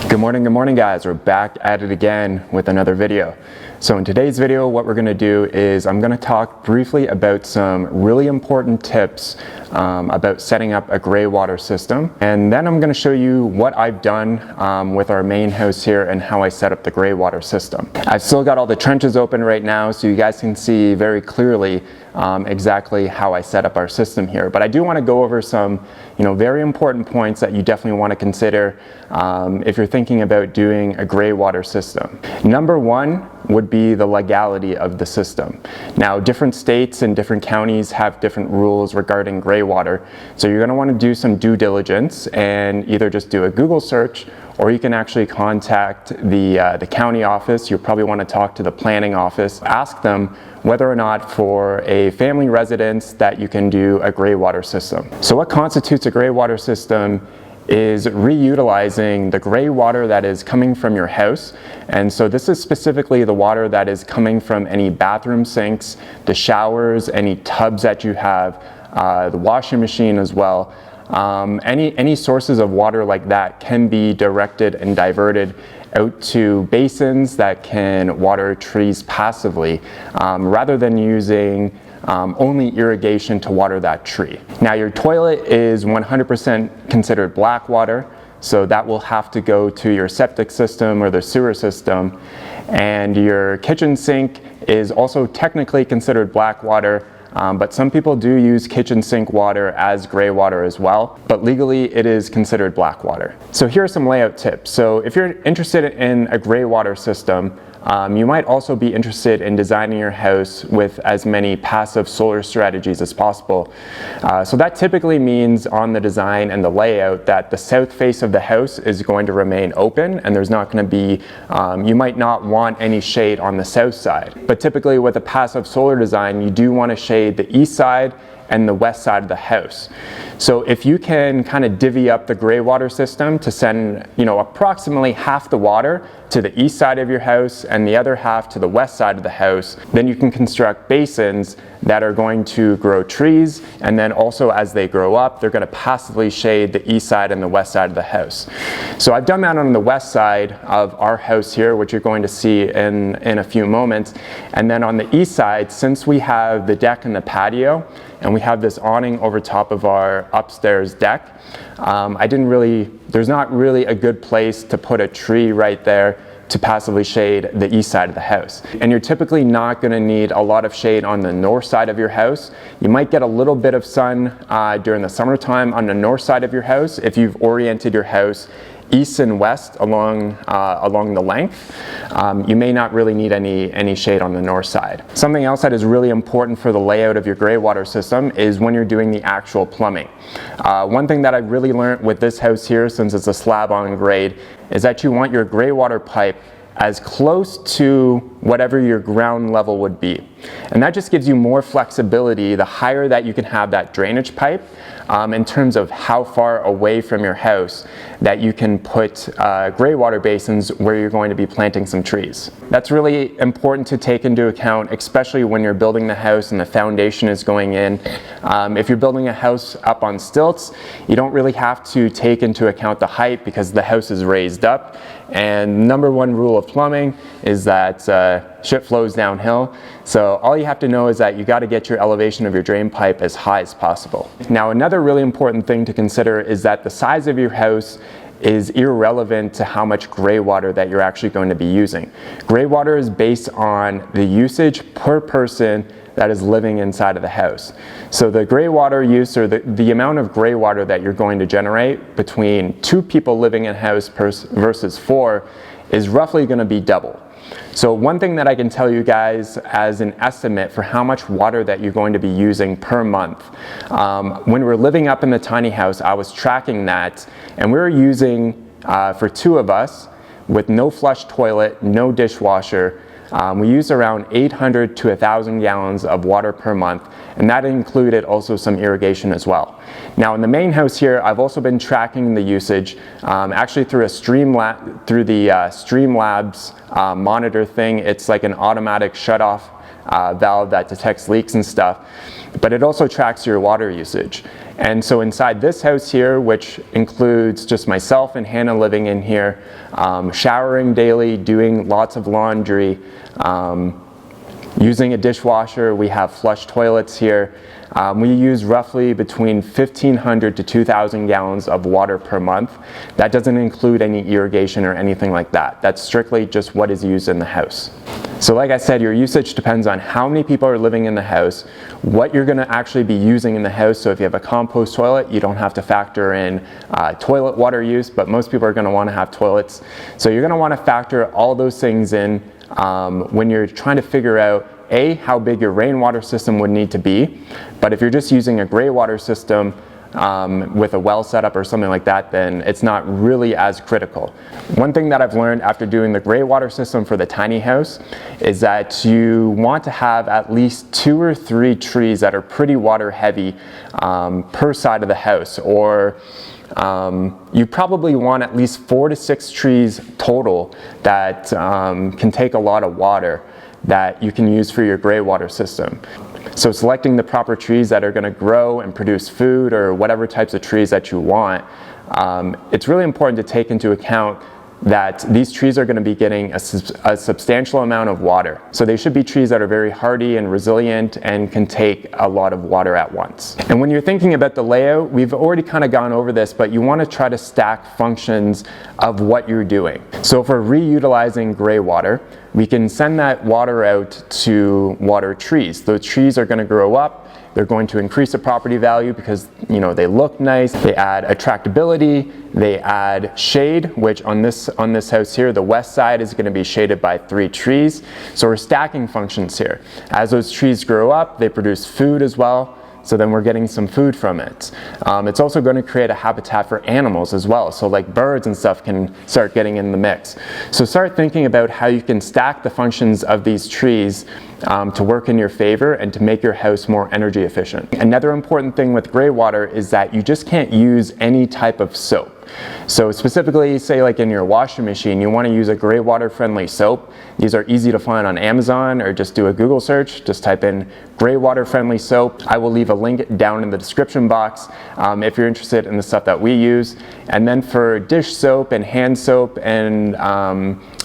Good morning guys. We're back at it again with another video. So in today's video, what we're going to do is I'm going to talk briefly about some really important tips about setting up a gray water system. And then I'm going to show you what I've done with our main house here and how I set up the gray water system. I've still got all the trenches open right now so you guys can see very clearly exactly how I set up our system here. But I do want to go over some very important points that you definitely want to consider if you're thinking about doing a gray water system. Number one would be the legality of the system. Now, different states and different counties have different rules regarding gray water, so you're going to want to do some due diligence and either just do a Google search, or you can actually contact the county office. You'll probably want to talk to the planning office, ask them whether or not for a family residence that you can do a gray water system. So what constitutes a gray water system is reutilizing the gray water that is coming from your house. And so this is specifically the water that is coming from any bathroom sinks, the showers, any tubs that you have, the washing machine as well. Any sources of water like that can be directed and diverted out to basins that can water trees passively rather than using only irrigation to water that tree. Now, your toilet is 100% considered black water, so that will have to go to your septic system or the sewer system. And your kitchen sink is also technically considered black water, but some people do use kitchen sink water as gray water as well, but legally it is considered black water. So here are some layout tips. So if you're interested in a gray water system, you might also be interested in designing your house with as many passive solar strategies as possible. So that typically means on the design and the layout that the south face of the house is going to remain open, and there's not going to be, you might not want any shade on the south side. But typically with a passive solar design, you do want to shade the east side and the west side of the house. So if you can kind of divvy up the gray water system to send approximately half the water to the east side of your house and the other half to the west side of the house, then you can construct basins that are going to grow trees, and then also as they grow up, they're going to passively shade the east side and the west side of the house. So I've done that on the west side of our house here, which you're going to see in a few moments. And then on the east side, since we have the deck and the patio, and we have this awning over top of our upstairs deck, there's not really a good place to put a tree right there to passively shade the east side of the house. And you're typically not going to need a lot of shade on the north side of your house. You might get a little bit of sun during the summertime on the north side of your house if you've oriented your house east and west along the length. You may not really need any shade on the north side. Something else that is really important for the layout of your gray water system is when you're doing the actual plumbing. One thing that I've really learned with this house here, since it's a slab on grade, is that you want your gray water pipe as close to whatever your ground level would be. And that just gives you more flexibility the higher that you can have that drainage pipe in terms of how far away from your house that you can put gray water basins where you're going to be planting some trees. That's really important to take into account, especially when you're building the house and the foundation is going in. If you're building a house up on stilts, you don't really have to take into account the height because the house is raised up. And number one rule of plumbing is that shit flows downhill. So all you have to know is that you got to get your elevation of your drain pipe as high as possible. Now, another really important thing to consider is that the size of your house is irrelevant to how much gray water that you're actually going to be using. Gray water is based on the usage per person that is living inside of the house. So the gray water use, or the amount of gray water that you're going to generate between 2 people living in a house versus 4 is roughly going to be double. So one thing that I can tell you guys as an estimate for how much water that you're going to be using per month. When we were living up in the tiny house, I was tracking that, and we were using, for 2 of us, with no flush toilet, no dishwasher, we used around 800 to 1,000 gallons of water per month, and that included also some irrigation as well. Now in the main house here, I've also been tracking the usage actually through the Streamlabs monitor thing. It's like an automatic shut-off valve that detects leaks and stuff, but it also tracks your water usage. And so inside this house here, which includes just myself and Hannah living in here, showering daily, doing lots of laundry, using a dishwasher, we have flush toilets here. We use roughly between 1,500 to 2,000 gallons of water per month. That doesn't include any irrigation or anything like that. That's strictly just what is used in the house. So like I said, your usage depends on how many people are living in the house, what you're going to actually be using in the house. So if you have a compost toilet, you don't have to factor in toilet water use, but most people are going to want to have toilets. So you're going to want to factor all those things in when you're trying to figure out how big your rainwater system would need to be. But if you're just using a gray water system with a well setup or something like that, then it's not really as critical. One thing that I've learned after doing the gray water system for the tiny house is that you want to have at least 2 or 3 trees that are pretty water heavy per side of the house, or you probably want at least 4 to 6 trees total that can take a lot of water that you can use for your gray water system. So selecting the proper trees that are going to grow and produce food, or whatever types of trees that you want, it's really important to take into account that these trees are going to be getting a substantial amount of water. So they should be trees that are very hardy and resilient and can take a lot of water at once. And when you're thinking about the layout, we've already kind of gone over this, but you want to try to stack functions of what you're doing. So if we're reutilizing gray water, we can send that water out to water trees. Those trees are going to grow up. They're going to increase the property value because, you know, they look nice, they add attractability, they add shade, which on this house here, the west side is going to be shaded by 3 trees. So we're stacking functions here. As those trees grow up, they produce food as well. So then we're getting some food from it. It's also going to create a habitat for animals as well. So like birds and stuff can start getting in the mix. So start thinking about how you can stack the functions of these trees to work in your favor and to make your house more energy efficient. Another important thing with gray water is that you just can't use any type of soap. So specifically, say like in your washing machine, you want to use a gray water friendly soap. These are easy to find on Amazon, or just do a Google search. Just type in gray water friendly soap. I will leave a link down in the description box if you're interested in the stuff that we use. And then for dish soap and hand soap and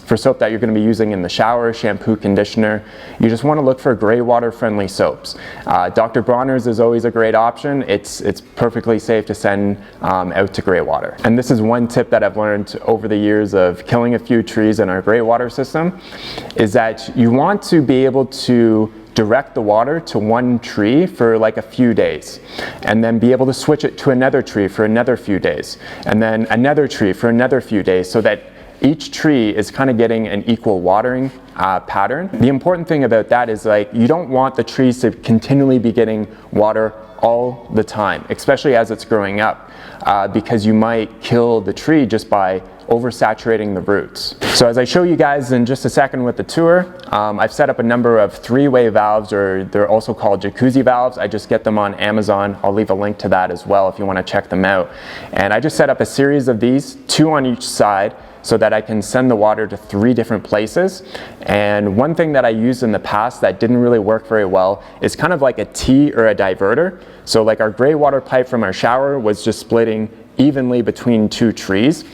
for soap that you're going to be using in the shower, shampoo, conditioner, you just want to look for gray water friendly soaps. Dr. Bronner's is always a great option. It's perfectly safe to send out to gray water. And this is one tip that I've learned over the years of killing a few trees in our gray water system, is that you want to be able to direct the water to one tree for like a few days, and then be able to switch it to another tree for another few days, and then another tree for another few days, so that each tree is kind of getting an equal watering pattern. The important thing about that is, like, you don't want the trees to continually be getting water all the time, especially as it's growing up, because you might kill the tree just by oversaturating the roots. So as I show you guys in just a second with the tour, I've set up a number of 3-way valves, or they're also called jacuzzi valves. I just get them on Amazon. I'll leave a link to that as well if you want to check them out. And I just set up a series of these, 2 on each side, so that I can send the water to 3 different places. And one thing that I used in the past that didn't really work very well is kind of like a T or a diverter. So like our gray water pipe from our shower was just splitting evenly between 2 trees.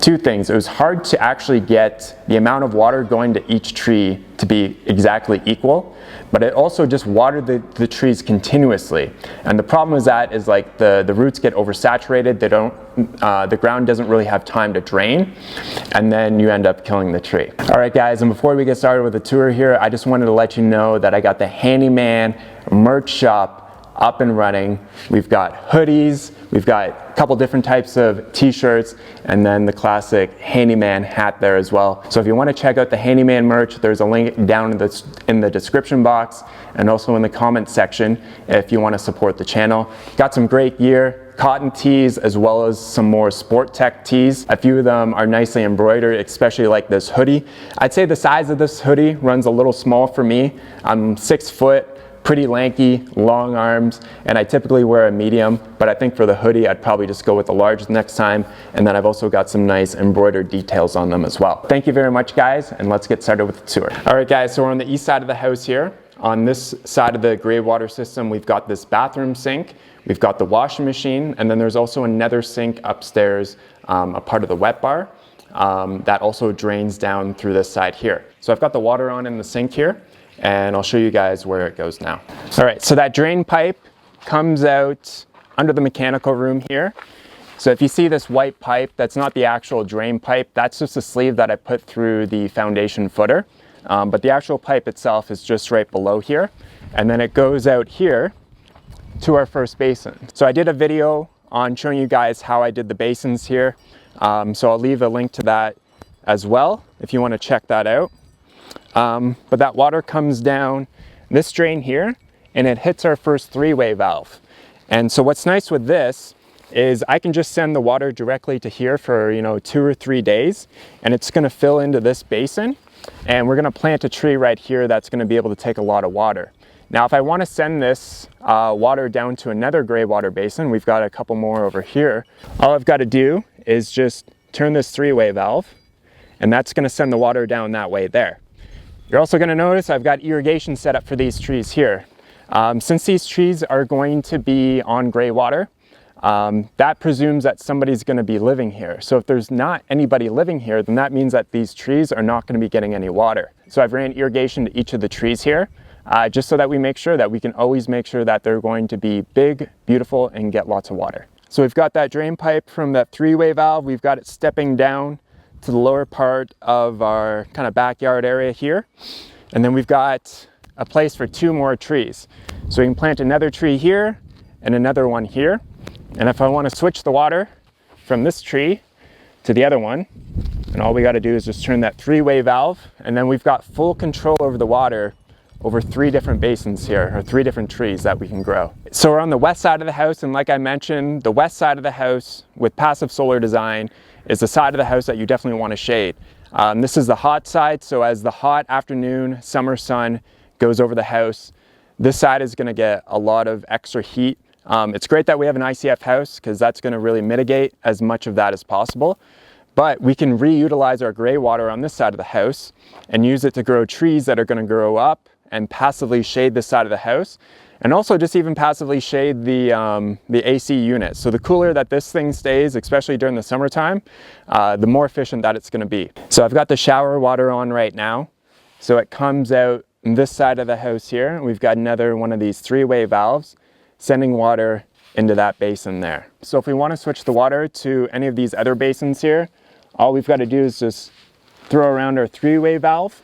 2 things: it was hard to actually get the amount of water going to each tree to be exactly equal, but it also just watered the trees continuously. And the problem with that is, like, the roots get oversaturated. They don't, the ground doesn't really have time to drain, and then you end up killing the tree. All right, guys, and before we get started with the tour here, I just wanted to let you know that I got the Handeeman merch shop up and running. We've got hoodies, we've got a couple different types of t-shirts, and then the classic Handeeman hat there as well. So if you want to check out the Handeeman merch, there's a link down in the description box, and also in the comment section if you want to support the channel. Got some great gear, cotton tees, as well as some more sport tech tees. A few of them are nicely embroidered, especially like this hoodie. I'd say the size of this hoodie runs a little small for me. I'm 6 foot, pretty lanky, long arms, and I typically wear a medium, but I think for the hoodie I'd probably just go with the large next time. And then I've also got some nice embroidered details on them as well. Thank you very much, guys, and let's get started with the tour. All right, guys, so we're on the east side of the house here. on this side of the gray water system, we've got this bathroom sink, we've got the washing machine, and then there's also another sink upstairs, a part of the wet bar, that also drains down through this side here. So I've got the water on in the sink here, and I'll show you guys where it goes now. All right, so that drain pipe comes out under the mechanical room here. So if you see this white pipe, that's not the actual drain pipe, that's just a sleeve that I put through the foundation footer. But the actual pipe itself is just right below here. And then it goes out here to our first basin. So I did a video on showing you guys how I did the basins here. So I'll leave a link to that as well if you want to check that out. But that water comes down this drain here and it hits our first three-way valve. And so what's nice with this is I can just send the water directly to here for 2 or 3 days, and it's going to fill into this basin, and we're going to plant a tree right here that's going to be able to take a lot of water. Now if I want to send this water down to another gray water basin, we've got a couple more over here, all I've got to do is just turn this three-way valve, and that's going to send the water down that way there. You're also going to notice I've got irrigation set up for these trees here. Since these trees are going to be on gray water, that presumes that somebody's going to be living here. So if there's not anybody living here, then that means that these trees are not going to be getting any water. So I've ran irrigation to each of the trees here, just so that we make sure that we can always make sure that they're going to be big, beautiful, and get lots of water. So we've got that drain pipe from that three-way valve. We've got it stepping down to the lower part of our kind of backyard area here. And then we've got a place for 2 more trees. So we can plant another tree here and another one here. And if I want to switch the water from this tree to the other one, then all we got to do is just turn that three-way valve, and then we've got full control over the water over 3 different basins here, or 3 different trees that we can grow. So we're on the west side of the house, and like I mentioned, the west side of the house with passive solar design is the side of the house that you definitely want to shade. This is the hot side, so as the hot afternoon summer sun goes over the house, this side is going to get a lot of extra heat. It's great that we have an ICF house because that's going to really mitigate as much of that as possible. But we can reutilize our gray water on this side of the house and use it to grow trees that are going to grow up and passively shade this side of the house, and also just even passively shade the AC unit. So the cooler that this thing stays, especially during the summertime, the more efficient that it's going to be. So I've got the shower water on right now. So it comes out this side of the house here. We've got another one of these three-way valves sending water into that basin there. So if we want to switch the water to any of these other basins here, all we've got to do is just throw around our three-way valve,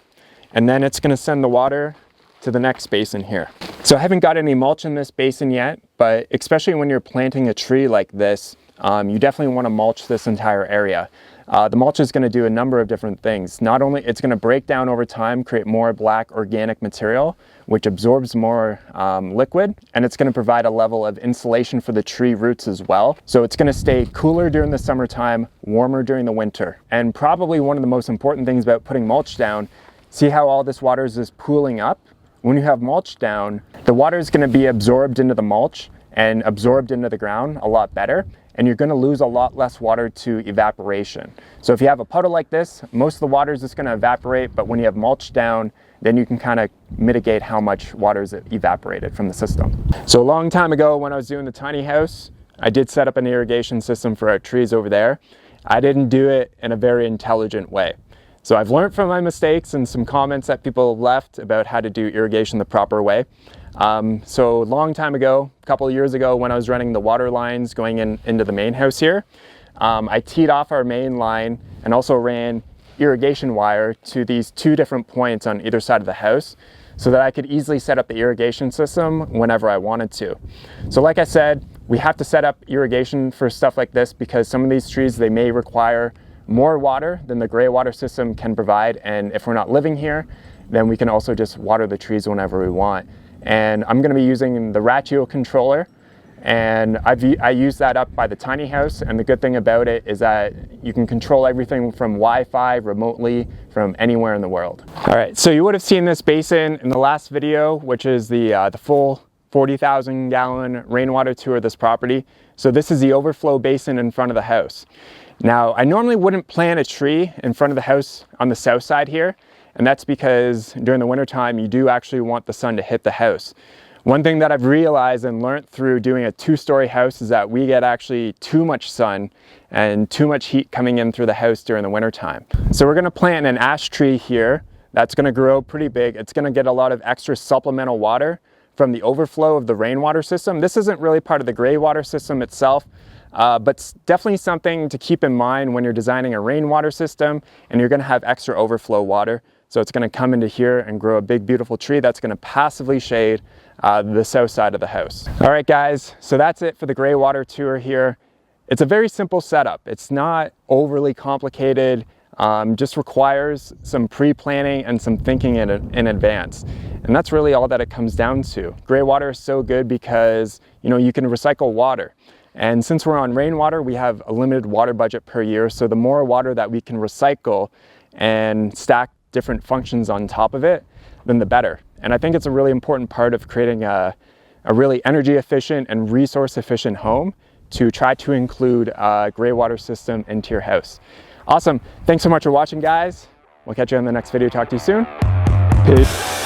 and then it's going to send the water to the next basin here. So I haven't got any mulch in this basin yet, but especially when you're planting a tree like this, you definitely want to mulch this entire area. The mulch is going to do a number of different things. Not only it's going to break down over time, create more black organic material, which absorbs more liquid, and it's going to provide a level of insulation for the tree roots as well. So it's going to stay cooler during the summertime, warmer during the winter. And probably one of the most important things about putting mulch down, see how all this water is just pooling up? When you have mulch down, the water is going to be absorbed into the mulch and absorbed into the ground a lot better, and you're going to lose a lot less water to evaporation. So if you have a puddle like this, most of the water is just going to evaporate, but when you have mulch down, then you can kind of mitigate how much water is evaporated from the system. So a long time ago when I was doing the tiny house, I did set up an irrigation system for our trees over there. I didn't do it in a very intelligent way. So I've learned from my mistakes and some comments that people have left about how to do irrigation the proper way. So a long time ago, a couple of years ago, when I was running the water lines going into the main house here, I teed off our main line and also ran irrigation wire to these 2 different points on either side of the house so that I could easily set up the irrigation system whenever I wanted to. So like I said, we have to set up irrigation for stuff like this because some of these trees, they may require more water than the gray water system can provide, and if we're not living here, then we can also just water the trees whenever we want. And I'm going to be using the ratio controller, and I use that up by the tiny house, and the good thing about it is that you can control everything from Wi-Fi remotely from anywhere in the world. All right, so you would have seen this basin in the last video, which is the full 40,000 gallon rainwater tour of this property. So this is the overflow basin in front of the house. Now, I normally wouldn't plant a tree in front of the house on the south side here, and that's because during the wintertime you do actually want the sun to hit the house. One thing that I've realized and learned through doing a 2-story house is that we get actually too much sun and too much heat coming in through the house during the wintertime. So we're going to plant an ash tree here that's going to grow pretty big. It's going to get a lot of extra supplemental water from the overflow of the rainwater system. This isn't really part of the gray water system itself, but it's definitely something to keep in mind when you're designing a rainwater system and you're going to have extra overflow water. So it's going to come into here and grow a big beautiful tree that's going to passively shade the south side of the house. All right guys, so that's it for the gray water tour here. It's a very simple setup. It's not overly complicated, just requires some pre-planning and some thinking in advance. And that's really all that it comes down to. Gray water is so good because you can recycle water. And since we're on rainwater, we have a limited water budget per year. So the more water that we can recycle and stack different functions on top of it, then the better. And I think it's a really important part of creating a really energy efficient and resource efficient home to try to include a gray water system into your house. Awesome. Thanks so much for watching, guys. We'll catch you on the next video. Talk to you soon. Peace.